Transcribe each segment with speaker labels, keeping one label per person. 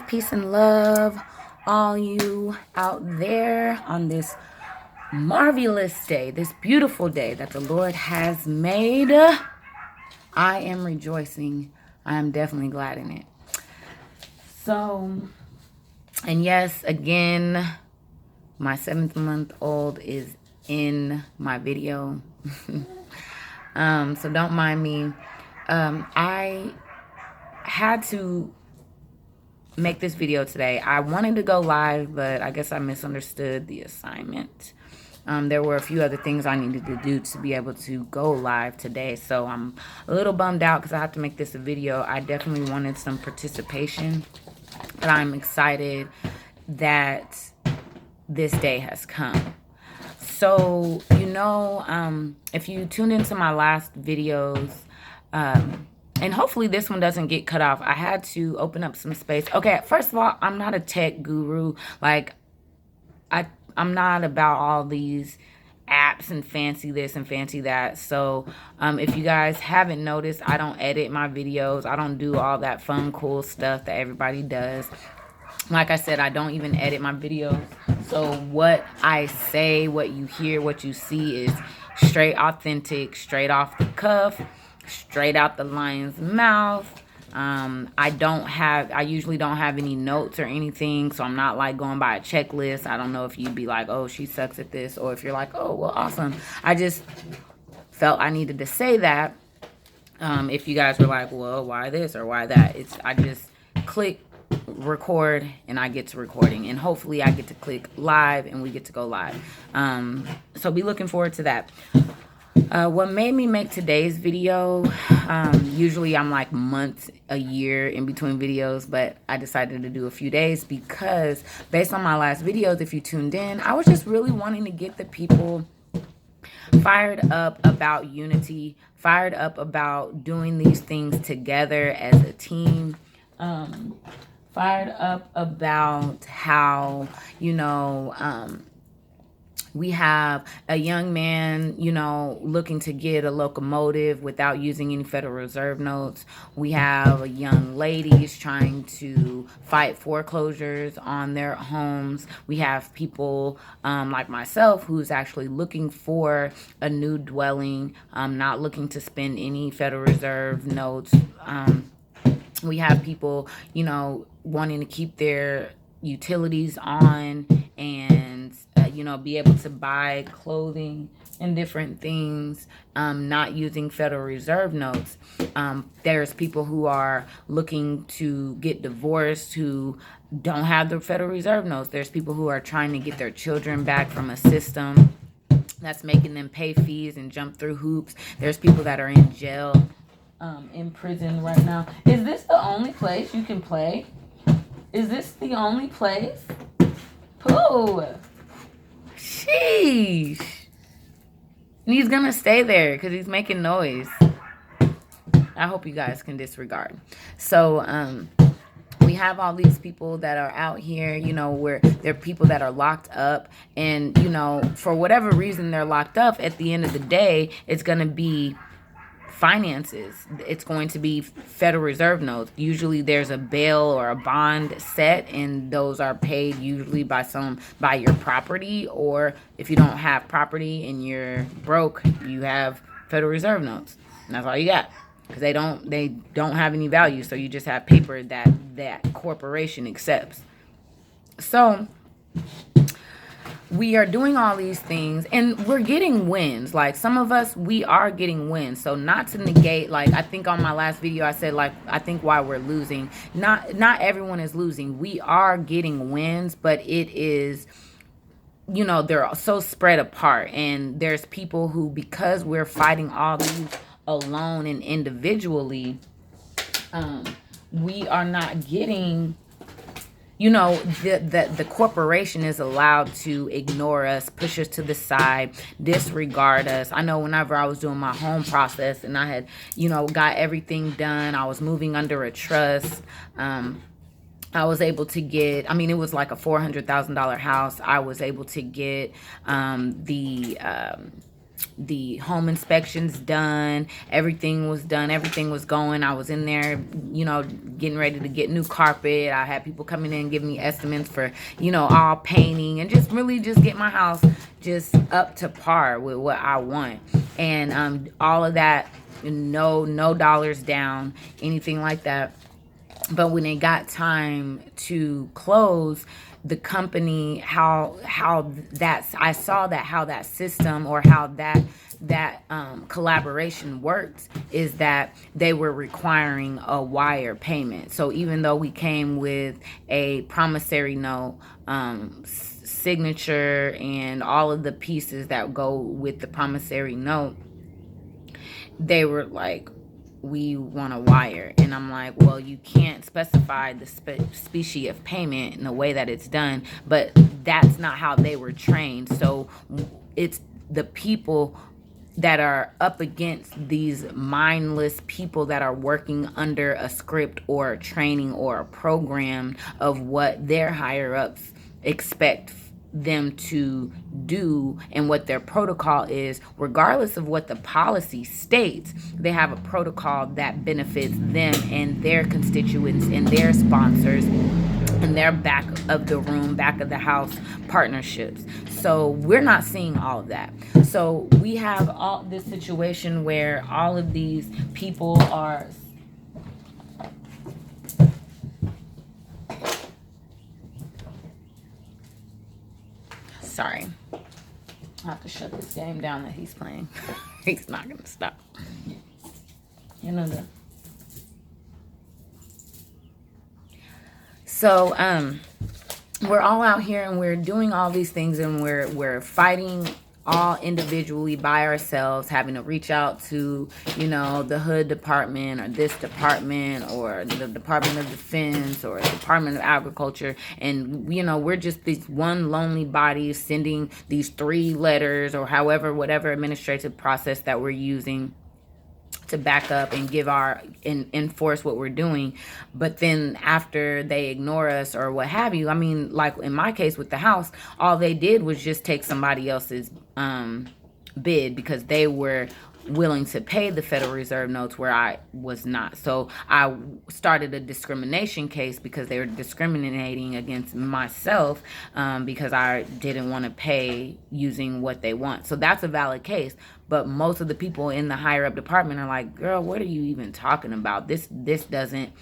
Speaker 1: peace and love, all you out there on this marvelous day, this beautiful day that the Lord has made. I am rejoicing. I am definitely glad in it. So, and yes, again, my 7-month-old is in my video. So don't mind me. I had to make this video today. I wanted to go live, but I guess I misunderstood the assignment. There were a few other things I needed to do to be able to go live today, so I'm a little bummed out because I have to make this a video. I definitely wanted some participation, but I'm excited that this day has come. So, if you tuned into my last videos, and hopefully this one doesn't get cut off, I had to open up some space. Okay, first of all, I'm not a tech guru. Like, I'm not about all these apps and fancy this and fancy that. So if you guys haven't noticed, I don't edit my videos. I don't do all that fun, cool stuff that everybody does. Like I said, I don't even edit my videos. So what I say, what you hear, what you see is straight authentic, straight off the cuff, straight out the lion's mouth. I usually don't have any notes or anything, so I'm not like going by a checklist. I don't know if you'd be like, oh, she sucks at this, or if you're like, oh, well, awesome. I just felt I needed to say that. If you guys were like, well, why this or why that? I just click record and I get to recording, and hopefully I get to click live and we get to go live. So be looking forward to that. What made me make today's video, usually I'm like months, a year in between videos, but I decided to do a few days because based on my last videos, if you tuned in, I was just really wanting to get the people fired up about unity, fired up about doing these things together as a team, fired up about how, we have a young man, looking to get a locomotive without using any Federal Reserve notes. We have young ladies trying to fight foreclosures on their homes. We have people like myself who's actually looking for a new dwelling, not looking to spend any Federal Reserve notes. We have people, wanting to keep their utilities on and be able to buy clothing and different things, not using Federal Reserve notes. There's people who are looking to get divorced who don't have the Federal Reserve notes. There's people who are trying to get their children back from a system that's making them pay fees and jump through hoops. There's people that are in jail, in prison right now. Is this the only place you can play? Is this the only place? Pooh. Sheesh. And he's gonna stay there because he's making noise. I hope you guys can disregard. So, we have all these people that are out here, where there are people that are locked up. And, for whatever reason they're locked up, at the end of the day, it's going to be finances. It's going to be Federal Reserve notes. Usually there's a bail or a bond set, and those are paid usually by your property, or if you don't have property and you're broke, you have Federal Reserve notes. And that's all you got, because they don't have any value, so you just have paper that corporation accepts. So we are doing all these things and we're getting wins. Like, some of us, we are getting wins. So not to negate, like, I think on my last video I said, like, I think why we're losing, not everyone is losing. We are getting wins, but it is, they're so spread apart. And there's people who, because we're fighting all these alone and individually, we are not getting, the corporation is allowed to ignore us, push us to the side, disregard us. I know whenever I was doing my home process and I had, got everything done, I was moving under a trust. I was able to get, it was like a $400,000 house. I was able to get the the home inspections done. Everything was done. Everything was going. I was in there, you know, getting ready to get new carpet. I had people coming in giving me estimates for, you know, all painting and just really just get my house just up to par with what I want. And all of that, no dollars down, anything like that. But when it got time to close, the company, how that's, I saw that how that system, or how that collaboration works, is that they were requiring a wire payment. So even though we came with a promissory note, signature, and all of the pieces that go with the promissory note, they were like, we want a wire. And I'm like, well, you can't specify the species of payment in the way that it's done, but that's not how they were trained. So it's the people that are up against these mindless people that are working under a script or a training or a program of what their higher ups expect them to do and what their protocol is. Regardless of what the policy states, they have a protocol that benefits them and their constituents and their sponsors and their back of the room, back of the house partnerships. So we're not seeing all of that. So we have all this situation where all of these people are sorry, I have to shut this game down that he's playing. He's not gonna stop. You know that. So we're all out here and we're doing all these things, and we're fighting all individually by ourselves, having to reach out to, you know, the hood department or this department or the Department of Defense or the Department of Agriculture. And, you know, we're just this one lonely body sending these 3 letters or however, whatever administrative process that we're using to back up and give our and enforce what we're doing. But then after they ignore us or what have you, I mean, like in my case with the house, all they did was just take somebody else's bid because they were willing to pay the Federal Reserve notes where I was not. So I started a discrimination case because they were discriminating against myself because I didn't want to pay using what they want. So that's a valid case. But most of the people in the higher up department are like, girl, what are you even talking about? This doesn't,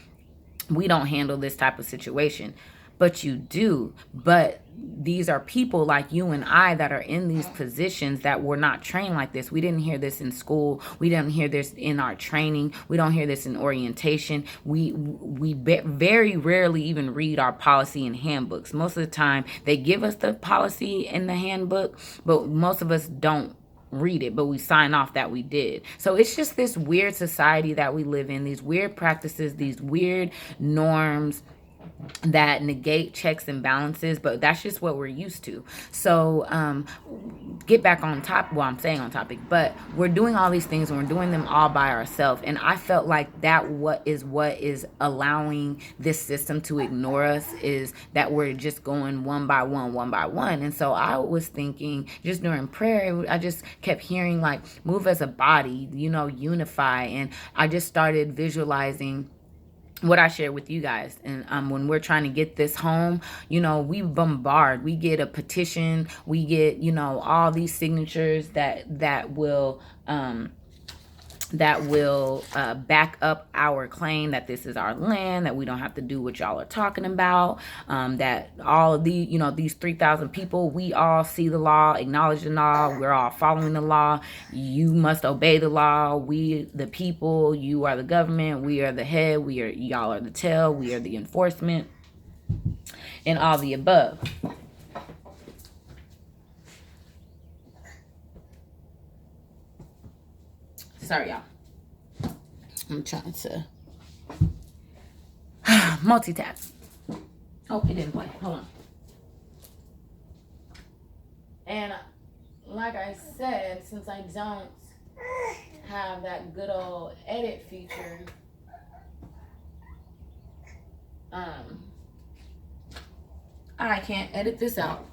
Speaker 1: we don't handle this type of situation. But you do. But these are people like you and I that are in these positions that were not trained like this. We didn't hear this in school. We didn't hear this in our training. We don't hear this in orientation. We very rarely even read our policy and handbooks. Most of the time they give us the policy and the handbook, but most of us don't read it, but we sign off that we did. So it's just this weird society that we live in, these weird practices, these weird norms that negate checks and balances, but that's just what we're used to. So get back on top. Well, I'm saying on topic, but we're doing all these things and we're doing them all by ourselves. And I felt like that what is allowing this system to ignore us, is that we're just going one by one. And so I was thinking, just during prayer, I just kept hearing like, move as a body, you know, unify. And I just started visualizing what I shared with you guys. And when we're trying to get this home, you know, we get a petition, we get, you know, all these signatures that will back up our claim that this is our land, that we don't have to do what y'all are talking about, that all of these, you know, these 3,000 people, we all see the law, acknowledge the law, we're all following the law, you must obey the law, we the people, you are the government, we are the head, y'all are the tail, we are the enforcement, and all the above. Sorry, y'all. I'm trying to multitask. Oh, it didn't play. Hold on. And like I said, since I don't have that good old edit feature, I can't edit this out.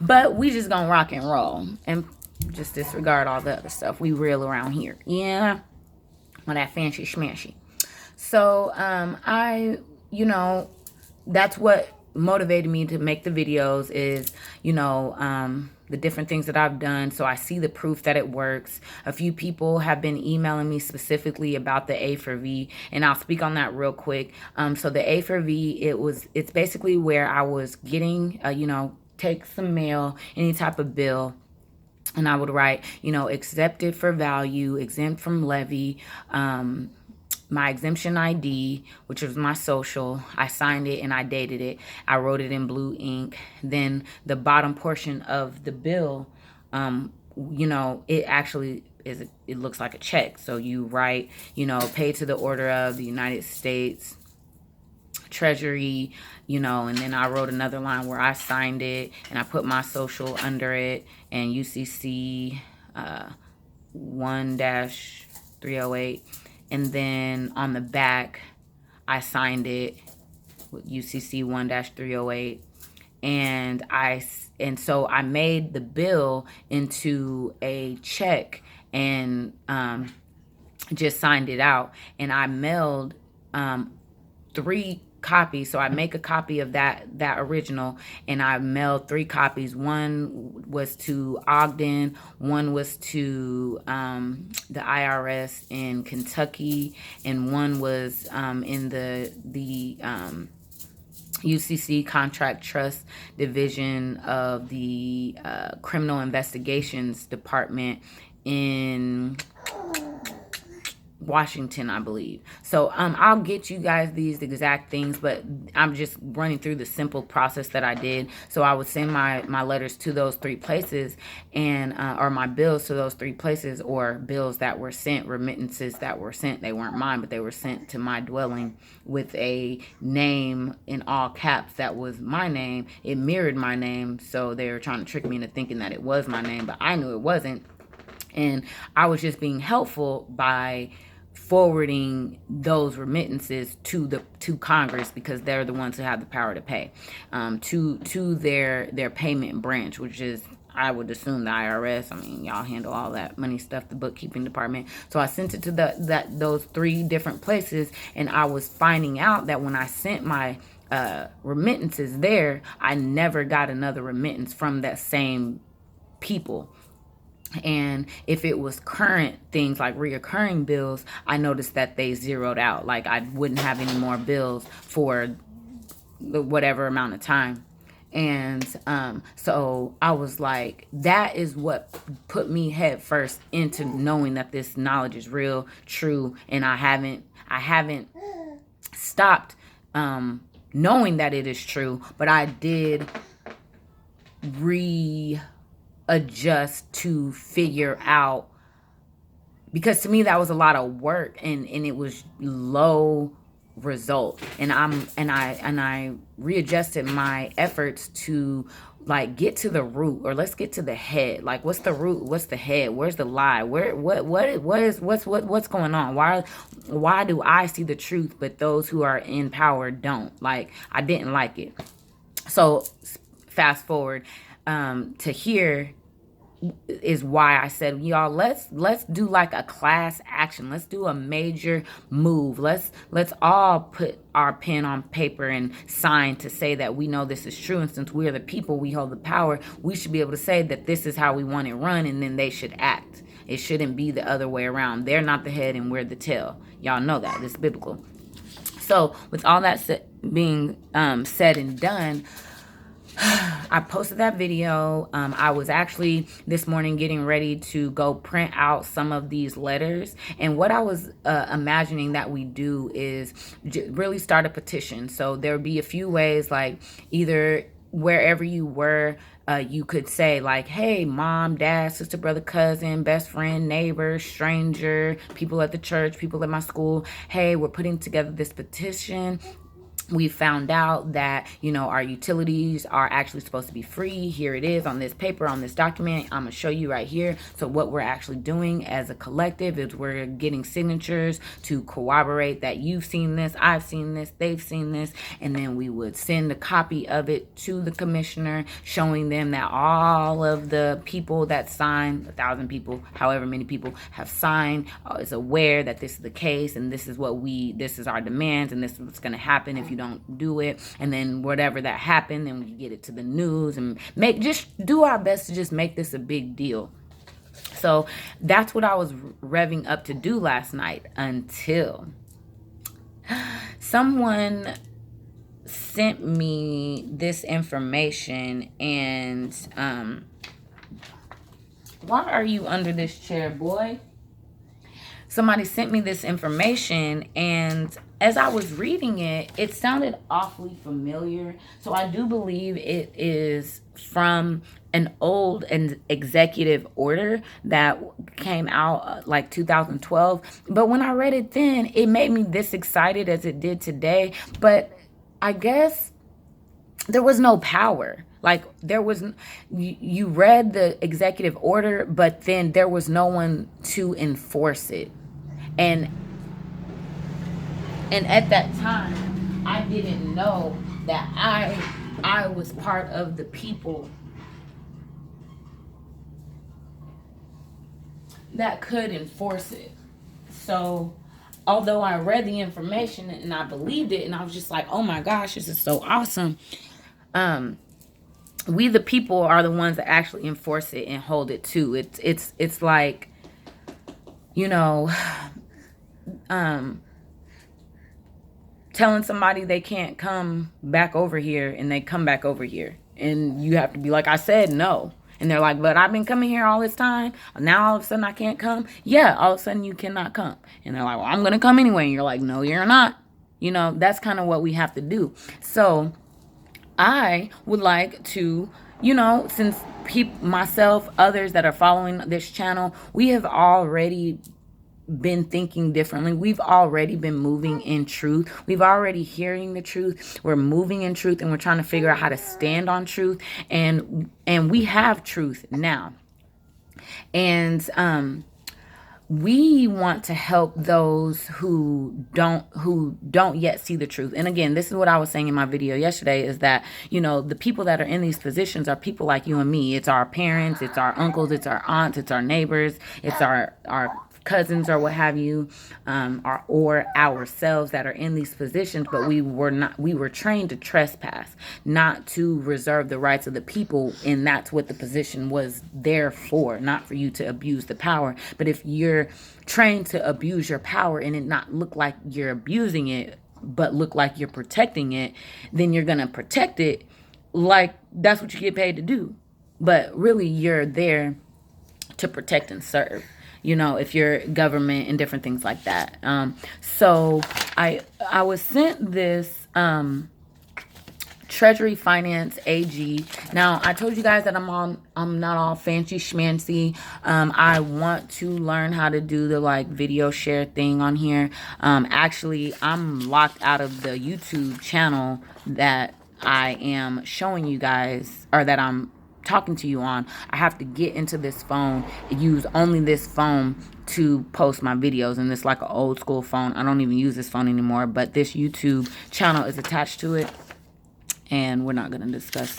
Speaker 1: But we just gonna rock and roll. And Just disregard all the other stuff. We real around here. Yeah. All that fancy schmancy. So, that's what motivated me to make the videos is, the different things that I've done. So I see the proof that it works. A few people have been emailing me specifically about the A for V, and I'll speak on that real quick. So the A for V, it's basically where I was getting, take some mail, any type of bill, and I would write, accepted for value, exempt from levy, my exemption ID, which was my social. I signed it and I dated it. I wrote it in blue ink. Then the bottom portion of the bill, it actually it looks like a check. So you write, paid to the order of the United States Treasury, and then I wrote another line where I signed it and I put my social under it, and UCC 1-308. And then on the back, I signed it with UCC 1-308. And so I made the bill into a check and just signed it out. And I mailed 3 copies. So I make a copy of that original, and I mailed 3 copies. One was to Ogden, one was to the IRS in Kentucky, and one was in the UCC Contract Trust Division of the Criminal Investigations Department in Washington, I believe. So I'll get you guys these exact things, but I'm just running through the simple process that I did. So I would send my letters to those 3 places, and or my bills to those 3 places, or bills that were sent, remittances that were sent. They weren't mine, but they were sent to my dwelling with a name in all caps that was my name. It mirrored my name, so they were trying to trick me into thinking that it was my name, but I knew it wasn't. And I was just being helpful by forwarding those remittances to Congress, because they're the ones who have the power to pay, to their payment branch, which is, I would assume, the IRS. I mean, y'all handle all that money stuff, the bookkeeping department. So I sent it to those 3 different places, and I was finding out that when I sent my remittances there, I never got another remittance from that same people. And if it was current things like reoccurring bills, I noticed that they zeroed out. Like I wouldn't have any more bills for whatever amount of time. And so I was like, that is what put me head first into knowing that this knowledge is real, true, and I haven't stopped knowing that it is true, but I did adjust to figure out, because to me that was a lot of work, and it was low result, and I readjusted my efforts to like get to the root, or let's get to the head. Like, what's the root? What's the head? Where's the lie? What's going on? Why do I see the truth but those who are in power don't? Like, I didn't like it. So fast forward to here is why I said, y'all, let's do like a class action. Let's do a major move. Let's all put our pen on paper and sign to say that we know this is true. And since we're the people, we hold the power, we should be able to say that this is how we want it run, and then they should act. It shouldn't be the other way around. They're not the head and we're the tail. Y'all know that. It's biblical. So with all that being said and done, I posted that video. I was actually this morning getting ready to go print out some of these letters. And what I was imagining that we do is really start a petition. So there would be a few ways, like either wherever you were, you could say like, hey, mom, dad, sister, brother, cousin, best friend, neighbor, stranger, people at the church, people at my school. Hey, we're putting together this petition. We found out that, you know, our utilities are actually supposed to be free. Here it is on this paper, on this document. I'm going to show you right here. So what we're actually doing as a collective is we're getting signatures to corroborate that you've seen this, I've seen this, they've seen this. And then we would send a copy of it to the commissioner, showing them that all of the people that signed, 1,000 people, however many people have signed, is aware that this is the case, and this is our demands, and this is what's going to happen if you don't do it. And then whatever that happened, then we get it to the news and just do our best to just make this a big deal. So that's what I was revving up to do last night, until someone sent me this information. And why are you under this chair, boy? Somebody sent me this information, and as I was reading it, it sounded awfully familiar. So I do believe it is from an old and executive order that came out like 2012. But when I read it then, it made me this excited as it did today. But I guess there was no power. Like, there was, you read the executive order, but then there was no one to enforce it. And at that time, I didn't know that I was part of the people that could enforce it. So although I read the information and I believed it, and I was just like, oh my gosh, this is so awesome. We the people are the ones that actually enforce it and hold it too. It's like, you know, telling somebody they can't come back over here, and they come back over here, and you have to be like, I said no. And they're like, but I've been coming here all this time. Now all of a sudden I can't come. Yeah, all of a sudden you cannot come. And they're like, well, I'm going to come anyway. And you're like, no, you're not. You know, that's kind of what we have to do. So I would like to, you know, since myself, others that are following this channel, we have already been thinking differently. We've already been moving in truth. We've already hearing the truth. We're moving in truth, and we're trying to figure out how to stand on truth. And we have truth now. And we want to help those who don't yet see the truth. And again, this is what I was saying in my video yesterday, is that, you know, the people that are in these positions are people like you and me. It's our parents, it's our uncles, it's our aunts, it's our neighbors, it's our cousins or what have you, or ourselves that are in these positions. But we were trained to trespass, not to reserve the rights of the people. And that's what the position was there for, not for you to abuse the power. But if you're trained to abuse your power and it not look like you're abusing it, but look like you're protecting it, then you're going to protect it like that's what you get paid to do. But really, you're there to protect and serve, you know, if you're government and different things like that. So I was sent this Treasury Finance AG. Now, I told you guys that I'm not all fancy schmancy. I want to learn how to do the like video share thing on here. Actually, I'm locked out of the YouTube channel that I am showing you guys, or that I'm talking to you on. I have to get into this phone, use only this phone to post my videos. And it's like an old school phone. I don't even use this phone anymore, but this YouTube channel is attached to it. And we're not going to discuss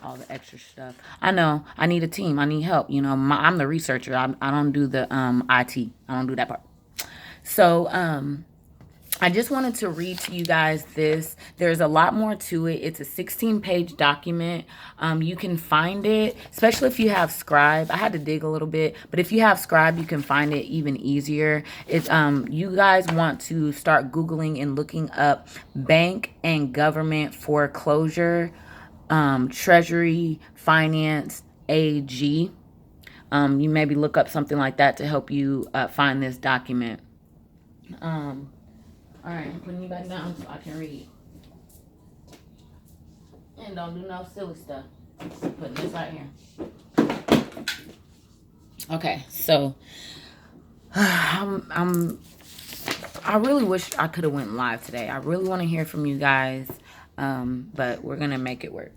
Speaker 1: all the extra stuff. I know I need a team. I need help. You know, I'm the researcher. I don't do the IT. I don't do that part. So I just wanted to read to you guys this. There's a lot more to it. It's a 16-page document. You can find it, especially if you have Scribe. I had to dig a little bit, but if you have Scribe, you can find it even easier. It's you guys want to start Googling and looking up bank and government foreclosure, Treasury Finance AG. You maybe look up something like that to help you find this document. All right, I'm putting you back down so I can read. And don't do no silly stuff. Putting this right here. Okay, so I'm I really wish I could have went live today. I really want to hear from you guys, but we're going to make it work.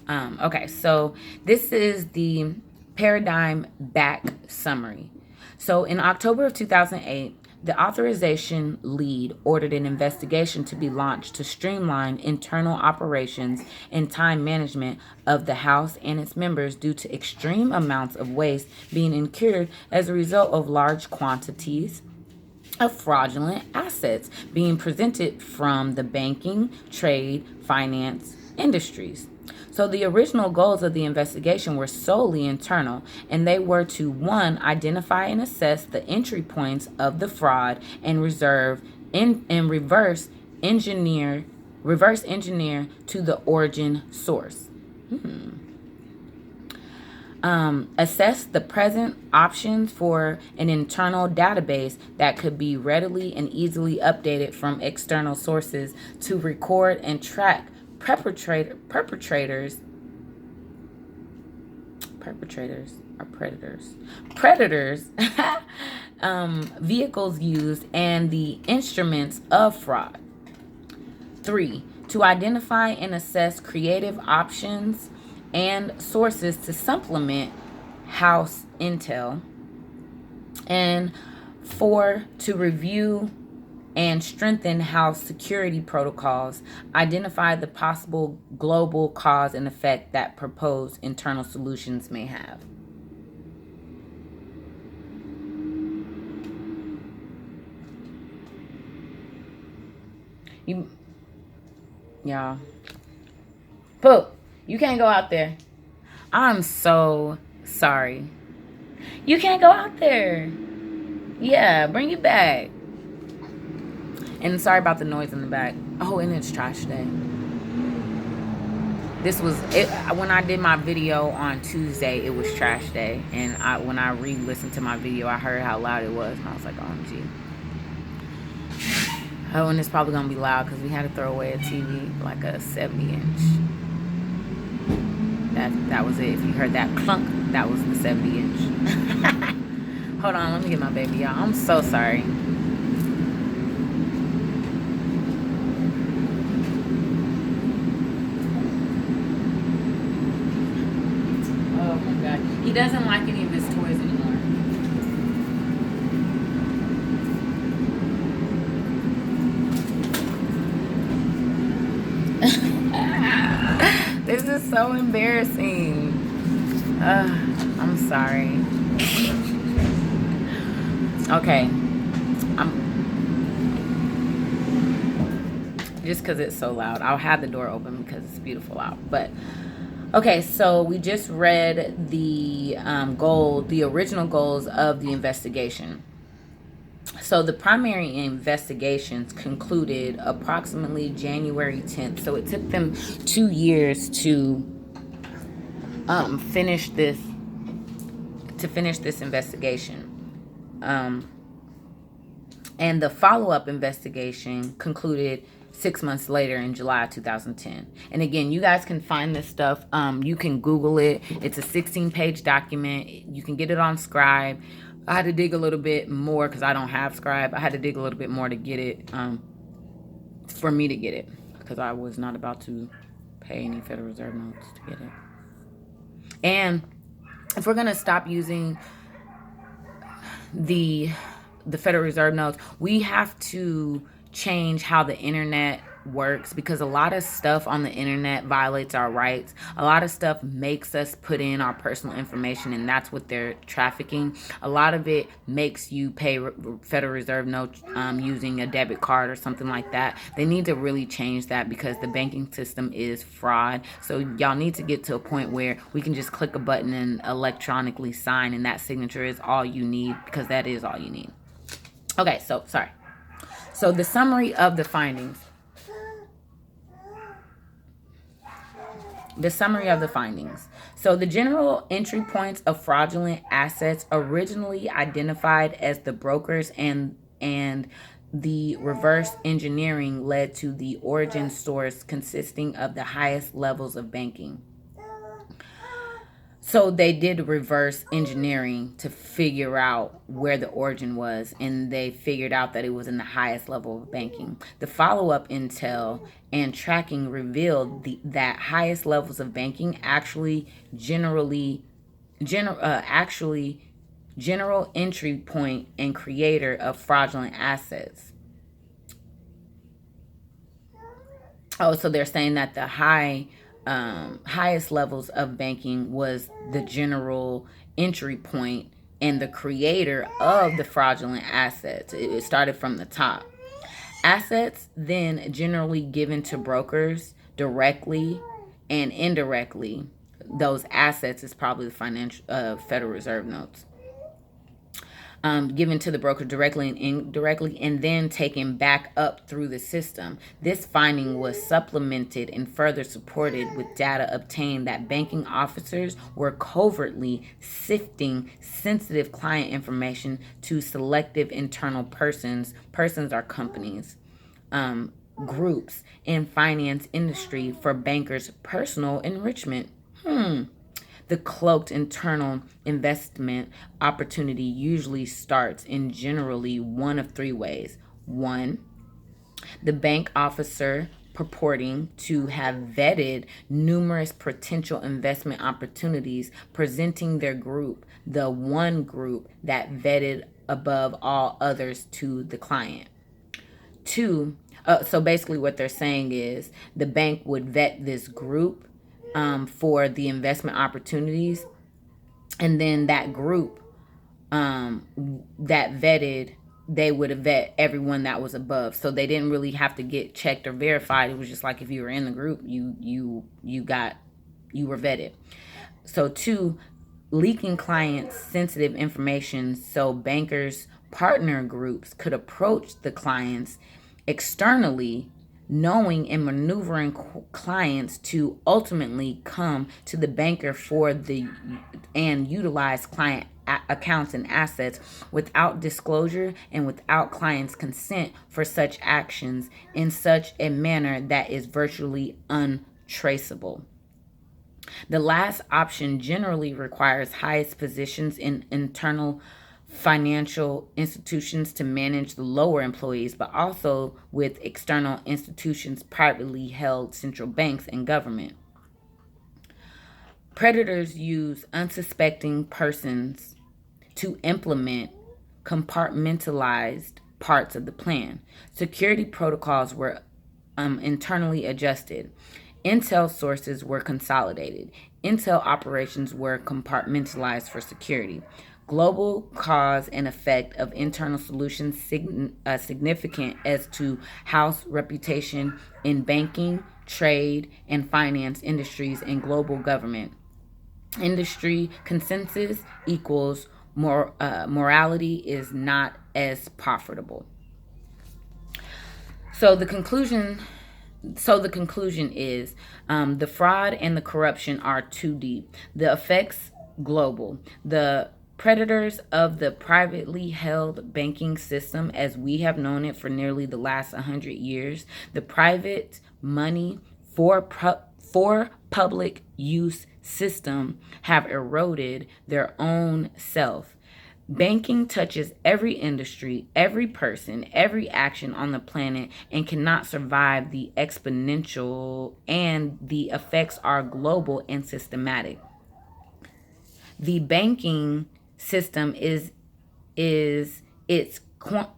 Speaker 1: Okay, so this is the paradigm back summary. So in October of 2008, the authorization lead ordered an investigation to be launched to streamline internal operations and time management of the House and its members due to extreme amounts of waste being incurred as a result of large quantities of fraudulent assets being presented from the banking, trade, finance industries. So the original goals of the investigation were solely internal, and they were to, one, identify and assess the entry points of the fraud and reverse engineer to the origin source. Assess the present options for an internal database that could be readily and easily updated from external sources to record and track predators vehicles used and the instruments of fraud. 3, to identify and assess creative options and sources to supplement house intel. And 4, to review and strengthen house security protocols, identify the possible global cause and effect that proposed internal solutions may have. Y'all. Poop, you can't go out there. I'm so sorry. You can't go out there. Yeah, bring you back. And sorry about the noise in the back. Oh, and it's trash day. This was it. When I did my video on Tuesday, it was trash day. And when I re-listened to my video, I heard how loud it was. And I was like, OMG. Oh, and it's probably going to be loud because we had to throw away a TV, like a 70-inch. That was it. If you heard that clunk, that was the 70-inch. Hold on, let me get my baby, y'all. I'm so sorry. Oh my God. He doesn't like any of his toys anymore. This is so embarrassing. I'm sorry. Okay. Just because it's so loud. I'll have the door open because it's beautiful out. But, okay, so we just read the original goals of the investigation. So the primary investigations concluded approximately January 10th. So it took them 2 years to finish this investigation. And the follow-up investigation concluded 6 months later in July 2010. And again, you guys can find this stuff. You can Google it. It's a 16-page document. You can get it on Scribe. I had to dig a little bit more because I don't have Scribe. I had to dig a little bit more to get it, for me to get it, because I was not about to pay any Federal Reserve notes to get it. And if we're going to stop using the Federal Reserve notes, we have to change how the internet works, because a lot of stuff on the internet violates our rights. A lot of stuff makes us put in our personal information, and that's what they're trafficking. A lot of it makes you pay Federal Reserve notes using a debit card or something like that. They need to really change that because the banking system is fraud. So y'all need to get to a point where we can just click a button and electronically sign, and that signature is all you need, because that is all you need. Okay, so sorry. So the summary of the findings. So the general entry points of fraudulent assets originally identified as the brokers and the reverse engineering led to the origin source consisting of the highest levels of banking. So they did reverse engineering to figure out where the origin was, and they figured out that it was in the highest level of banking. The follow-up intel and tracking revealed that highest levels of banking actually general entry point and creator of fraudulent assets. Oh, so they're saying that the highest levels of banking was the general entry point and the creator of the fraudulent assets. It started from the top. Assets then generally given to brokers directly and indirectly. Those assets is probably the financial Federal Reserve notes. Given to the broker directly and indirectly, and then taken back up through the system. This finding was supplemented and further supported with data obtained that banking officers were covertly sifting sensitive client information to selective internal persons are companies, groups in finance industry for bankers' personal enrichment. The cloaked internal investment opportunity usually starts in generally one of three ways. One, the bank officer purporting to have vetted numerous potential investment opportunities, presenting their group, the one group that vetted above all others to the client. Two, so basically what they're saying is the bank would vet this group for the investment opportunities, and then that group that vetted, they would vet everyone that was above, so they didn't really have to get checked or verified. It was just like if you were in the group, you were vetted. So two, leaking clients sensitive information so bankers partner groups could approach the clients externally, knowing and maneuvering clients to ultimately come to the banker and utilize client accounts and assets without disclosure and without clients' consent for such actions in such a manner that is virtually untraceable. The last option generally requires highest positions in internal financial institutions to manage the lower employees, but also with external institutions, privately held central banks, and government. Predators use unsuspecting persons to implement compartmentalized parts of the plan. Security protocols were internally adjusted. Intel sources were consolidated. Intel operations were compartmentalized for security. Global cause and effect of internal solutions significant as to house reputation in banking, trade, and finance industries and global government. Industry consensus equals morality is not as profitable. So the conclusion is the fraud and the corruption are too deep. The effects global. The predators of the privately held banking system as we have known it for nearly the last 100 years, the private money for public use system have eroded their own self. Banking touches every industry, every person, every action on the planet, and cannot survive the exponential, and the effects are global and systematic. The banking system is its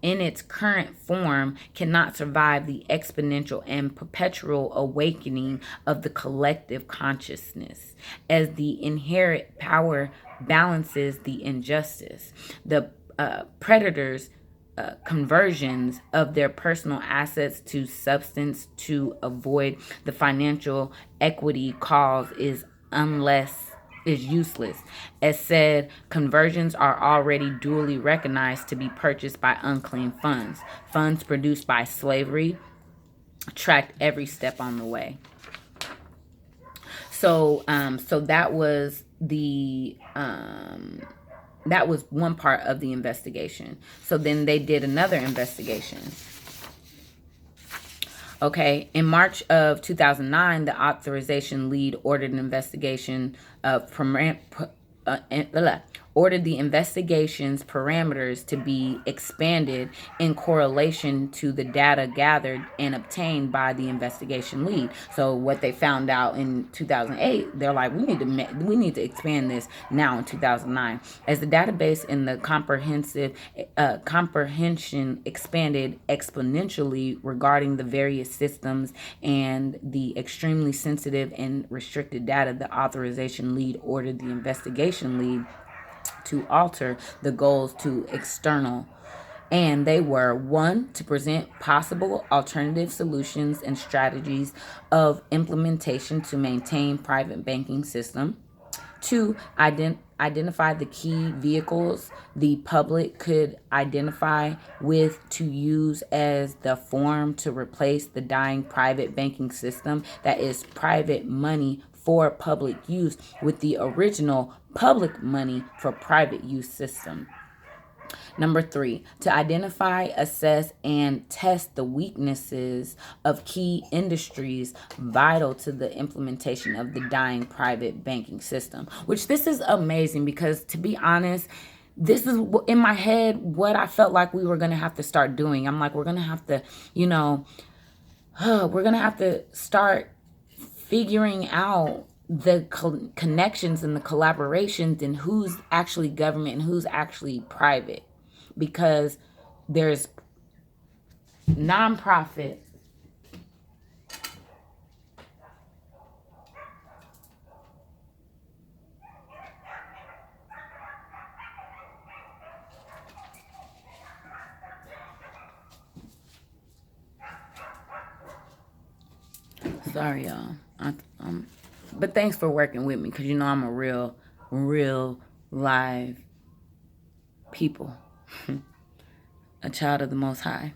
Speaker 1: in its current form cannot survive the exponential and perpetual awakening of the collective consciousness as the inherent power balances the injustice. The predators' conversions of their personal assets to substance to avoid the financial equity cause is useless. As said, conversions are already duly recognized to be purchased by unclean funds. Funds produced by slavery, tracked every step on the way. So that was that was one part of the investigation. So then they did another investigation. Okay, in March of 2009, the authorization lead ordered an investigation of ordered the investigation's parameters to be expanded in correlation to the data gathered and obtained by the investigation lead. So what they found out in 2008, they're like, we need to expand this now in 2009. As the database in the comprehension expanded exponentially regarding the various systems and the extremely sensitive and restricted data, the authorization lead ordered the investigation lead to alter the goals to external. And they were: one, to present possible alternative solutions and strategies of implementation to maintain private banking system. Two, identify the key vehicles the public could identify with to use as the form to replace the dying private banking system, that is private money for public use, with the original public money for private use system. Number three, to identify, assess, and test the weaknesses of key industries vital to the implementation of the dying private banking system. Which, this is amazing, because to be honest, this is in my head what I felt like we were going to have to start doing. I'm like, we're going to have to, we're going to have to start figuring out the connections and the collaborations and who's actually government and who's actually private. Because there's nonprofit, sorry y'all, but thanks for working with me, because I'm a real live people. A child of the Most High.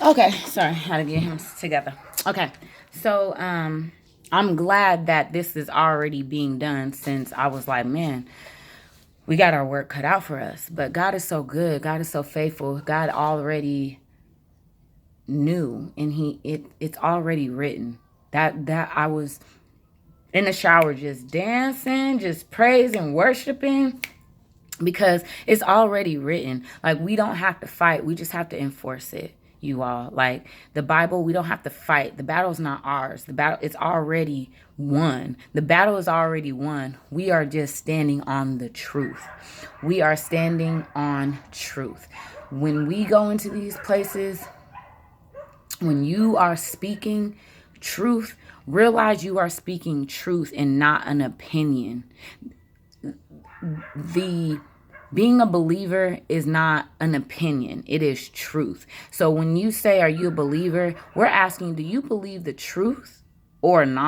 Speaker 1: Okay, sorry, how to get him together. Okay, so I'm glad that this is already being done, since I was like, man, we got our work cut out for us. But God is so good. God is so faithful. God already knew, and it's already written. That I was in the shower just dancing, just praising, worshiping, because it's already written. Like, we don't have to fight. We just have to enforce it, you all. Like, the Bible, we don't have to fight. The battle's not ours. The battle, it's already won. The battle is already won. We are just standing on the truth. We are standing on truth. When we go into these places, when you are speaking truth, realize you are speaking truth and not an opinion. Being a believer is not an opinion. It is truth. So when you say, are you a believer? We're asking, do you believe the truth or not?